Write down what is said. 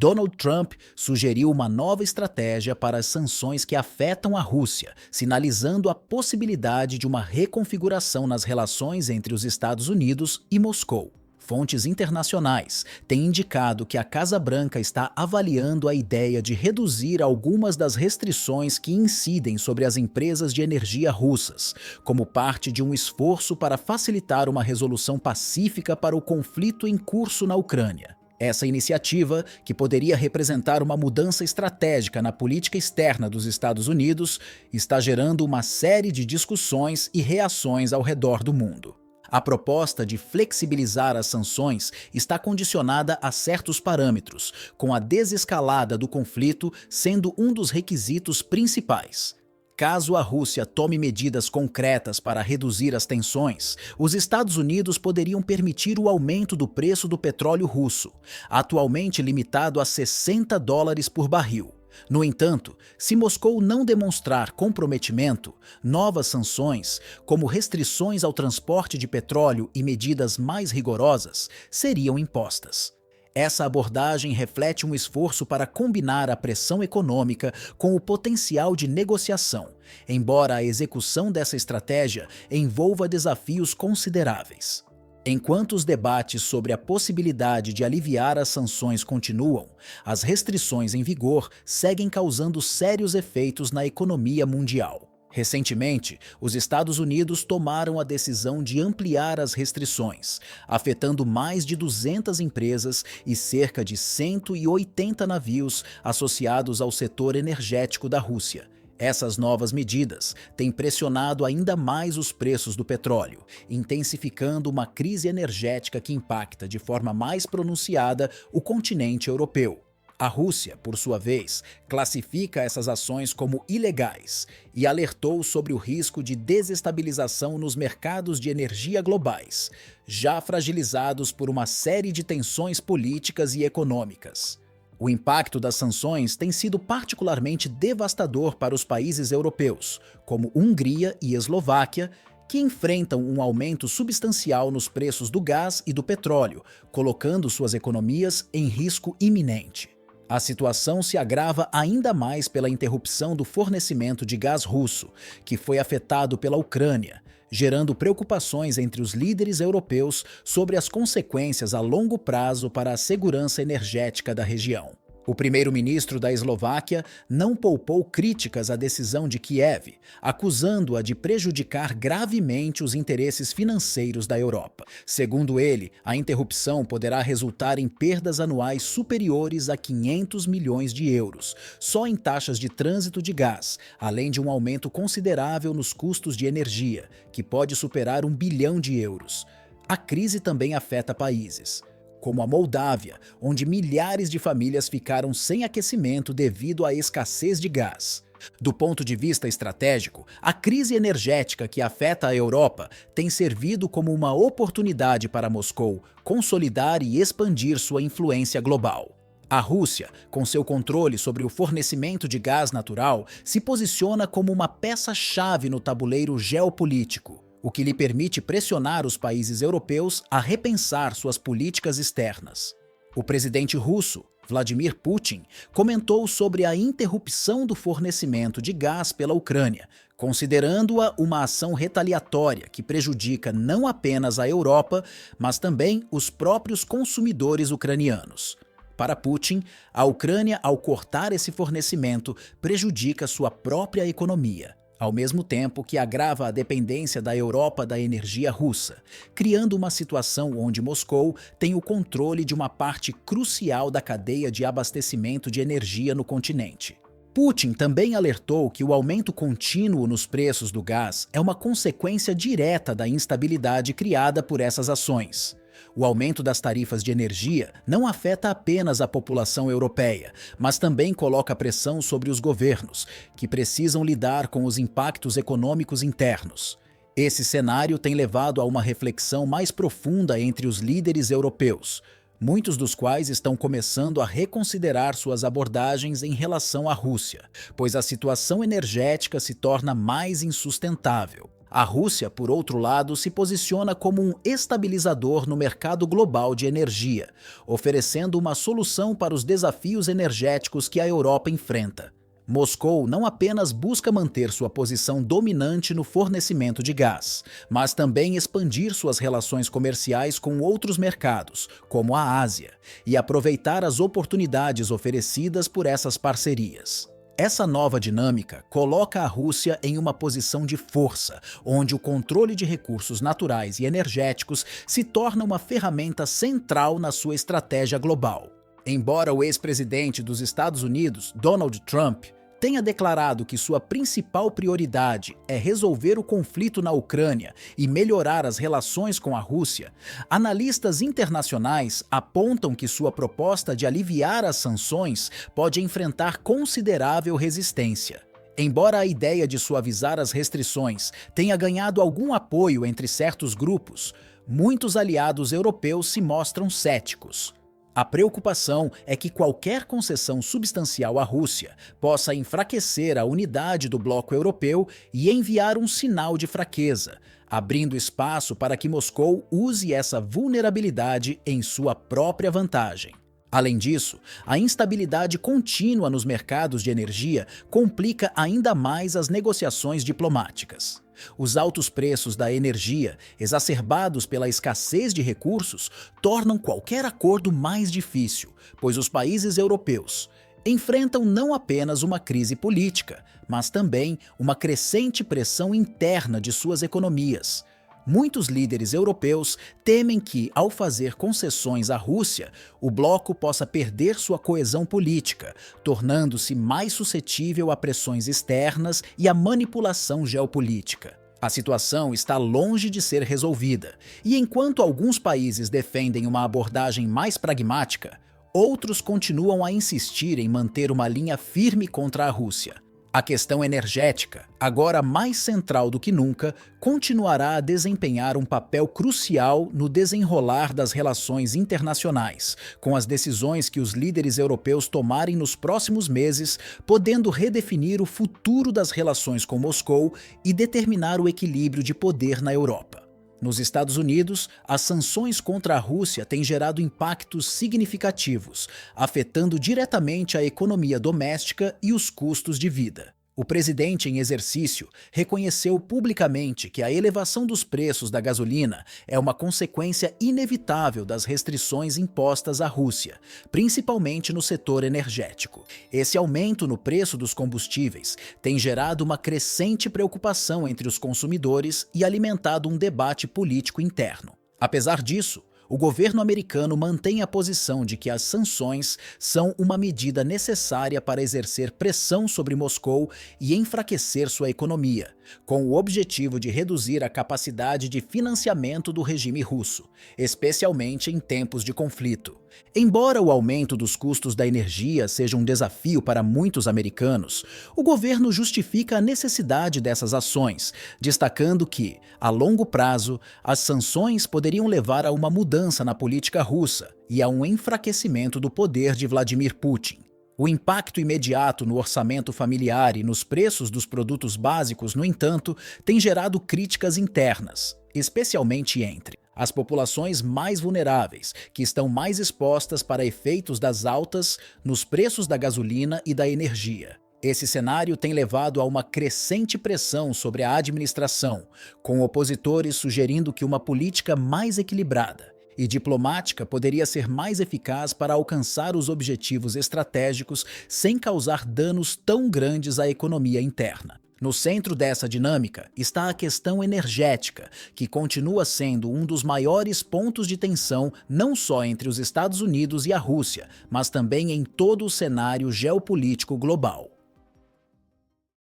Donald Trump sugeriu uma nova estratégia para as sanções que afetam a Rússia, sinalizando a possibilidade de uma reconfiguração nas relações entre os Estados Unidos e Moscou. Fontes internacionais têm indicado que a Casa Branca está avaliando a ideia de reduzir algumas das restrições que incidem sobre as empresas de energia russas, como parte de um esforço para facilitar uma resolução pacífica para o conflito em curso na Ucrânia. Essa iniciativa, que poderia representar uma mudança estratégica na política externa dos Estados Unidos, está gerando uma série de discussões e reações ao redor do mundo. A proposta de flexibilizar as sanções está condicionada a certos parâmetros, com a desescalada do conflito sendo um dos requisitos principais. Caso a Rússia tome medidas concretas para reduzir as tensões, os Estados Unidos poderiam permitir o aumento do preço do petróleo russo, atualmente limitado a $60 por barril. No entanto, se Moscou não demonstrar comprometimento, novas sanções, como restrições ao transporte de petróleo e medidas mais rigorosas, seriam impostas. Essa abordagem reflete um esforço para combinar a pressão econômica com o potencial de negociação, embora a execução dessa estratégia envolva desafios consideráveis. Enquanto os debates sobre a possibilidade de aliviar as sanções continuam, as restrições em vigor seguem causando sérios efeitos na economia mundial. Recentemente, os Estados Unidos tomaram a decisão de ampliar as restrições, afetando mais de 200 empresas e cerca de 180 navios associados ao setor energético da Rússia. Essas novas medidas têm pressionado ainda mais os preços do petróleo, intensificando uma crise energética que impacta de forma mais pronunciada o continente europeu. A Rússia, por sua vez, classifica essas ações como ilegais e alertou sobre o risco de desestabilização nos mercados de energia globais, já fragilizados por uma série de tensões políticas e econômicas. O impacto das sanções tem sido particularmente devastador para os países europeus, como Hungria e Eslováquia, que enfrentam um aumento substancial nos preços do gás e do petróleo, colocando suas economias em risco iminente. A situação se agrava ainda mais pela interrupção do fornecimento de gás russo, que foi afetado pela Ucrânia, gerando preocupações entre os líderes europeus sobre as consequências a longo prazo para a segurança energética da região. O primeiro-ministro da Eslováquia não poupou críticas à decisão de Kiev, acusando-a de prejudicar gravemente os interesses financeiros da Europa. Segundo ele, a interrupção poderá resultar em perdas anuais superiores a 500 milhões de euros, só em taxas de trânsito de gás, além de um aumento considerável nos custos de energia, que pode superar 1 bilhão de euros. A crise também afeta países como a Moldávia, onde milhares de famílias ficaram sem aquecimento devido à escassez de gás. Do ponto de vista estratégico, a crise energética que afeta a Europa tem servido como uma oportunidade para Moscou consolidar e expandir sua influência global. A Rússia, com seu controle sobre o fornecimento de gás natural, se posiciona como uma peça-chave no tabuleiro geopolítico, o que lhe permite pressionar os países europeus a repensar suas políticas externas. O presidente russo, Vladimir Putin, comentou sobre a interrupção do fornecimento de gás pela Ucrânia, considerando-a uma ação retaliatória que prejudica não apenas a Europa, mas também os próprios consumidores ucranianos. Para Putin, a Ucrânia, ao cortar esse fornecimento, prejudica sua própria economia, ao mesmo tempo que agrava a dependência da Europa da energia russa, criando uma situação onde Moscou tem o controle de uma parte crucial da cadeia de abastecimento de energia no continente. Putin também alertou que o aumento contínuo nos preços do gás é uma consequência direta da instabilidade criada por essas ações. O aumento das tarifas de energia não afeta apenas a população europeia, mas também coloca pressão sobre os governos, que precisam lidar com os impactos econômicos internos. Esse cenário tem levado a uma reflexão mais profunda entre os líderes europeus, muitos dos quais estão começando a reconsiderar suas abordagens em relação à Rússia, pois a situação energética se torna mais insustentável. A Rússia, por outro lado, se posiciona como um estabilizador no mercado global de energia, oferecendo uma solução para os desafios energéticos que a Europa enfrenta. Moscou não apenas busca manter sua posição dominante no fornecimento de gás, mas também expandir suas relações comerciais com outros mercados, como a Ásia, e aproveitar as oportunidades oferecidas por essas parcerias. Essa nova dinâmica coloca a Rússia em uma posição de força, onde o controle de recursos naturais e energéticos se torna uma ferramenta central na sua estratégia global. Embora o ex-presidente dos Estados Unidos, Donald Trump, tenha declarado que sua principal prioridade é resolver o conflito na Ucrânia e melhorar as relações com a Rússia, analistas internacionais apontam que sua proposta de aliviar as sanções pode enfrentar considerável resistência. Embora a ideia de suavizar as restrições tenha ganhado algum apoio entre certos grupos, muitos aliados europeus se mostram céticos. A preocupação é que qualquer concessão substancial à Rússia possa enfraquecer a unidade do bloco europeu e enviar um sinal de fraqueza, abrindo espaço para que Moscou use essa vulnerabilidade em sua própria vantagem. Além disso, a instabilidade contínua nos mercados de energia complica ainda mais as negociações diplomáticas. Os altos preços da energia, exacerbados pela escassez de recursos, tornam qualquer acordo mais difícil, pois os países europeus enfrentam não apenas uma crise política, mas também uma crescente pressão interna de suas economias. Muitos líderes europeus temem que, ao fazer concessões à Rússia, o bloco possa perder sua coesão política, tornando-se mais suscetível a pressões externas e à manipulação geopolítica. A situação está longe de ser resolvida, e enquanto alguns países defendem uma abordagem mais pragmática, outros continuam a insistir em manter uma linha firme contra a Rússia. A questão energética, agora mais central do que nunca, continuará a desempenhar um papel crucial no desenrolar das relações internacionais, com as decisões que os líderes europeus tomarem nos próximos meses, podendo redefinir o futuro das relações com Moscou e determinar o equilíbrio de poder na Europa. Nos Estados Unidos, as sanções contra a Rússia têm gerado impactos significativos, afetando diretamente a economia doméstica e os custos de vida. O presidente em exercício reconheceu publicamente que a elevação dos preços da gasolina é uma consequência inevitável das restrições impostas à Rússia, principalmente no setor energético. Esse aumento no preço dos combustíveis tem gerado uma crescente preocupação entre os consumidores e alimentado um debate político interno. Apesar disso, o governo americano mantém a posição de que as sanções são uma medida necessária para exercer pressão sobre Moscou e enfraquecer sua economia, com o objetivo de reduzir a capacidade de financiamento do regime russo, especialmente em tempos de conflito. Embora o aumento dos custos da energia seja um desafio para muitos americanos, o governo justifica a necessidade dessas ações, destacando que, a longo prazo, as sanções poderiam levar a uma mudança na política russa e a um enfraquecimento do poder de Vladimir Putin. O impacto imediato no orçamento familiar e nos preços dos produtos básicos, no entanto, tem gerado críticas internas, especialmente entre as populações mais vulneráveis, que estão mais expostas para efeitos das altas nos preços da gasolina e da energia. Esse cenário tem levado a uma crescente pressão sobre a administração, com opositores sugerindo que uma política mais equilibrada e diplomática poderia ser mais eficaz para alcançar os objetivos estratégicos sem causar danos tão grandes à economia interna. No centro dessa dinâmica está a questão energética, que continua sendo um dos maiores pontos de tensão não só entre os Estados Unidos e a Rússia, mas também em todo o cenário geopolítico global.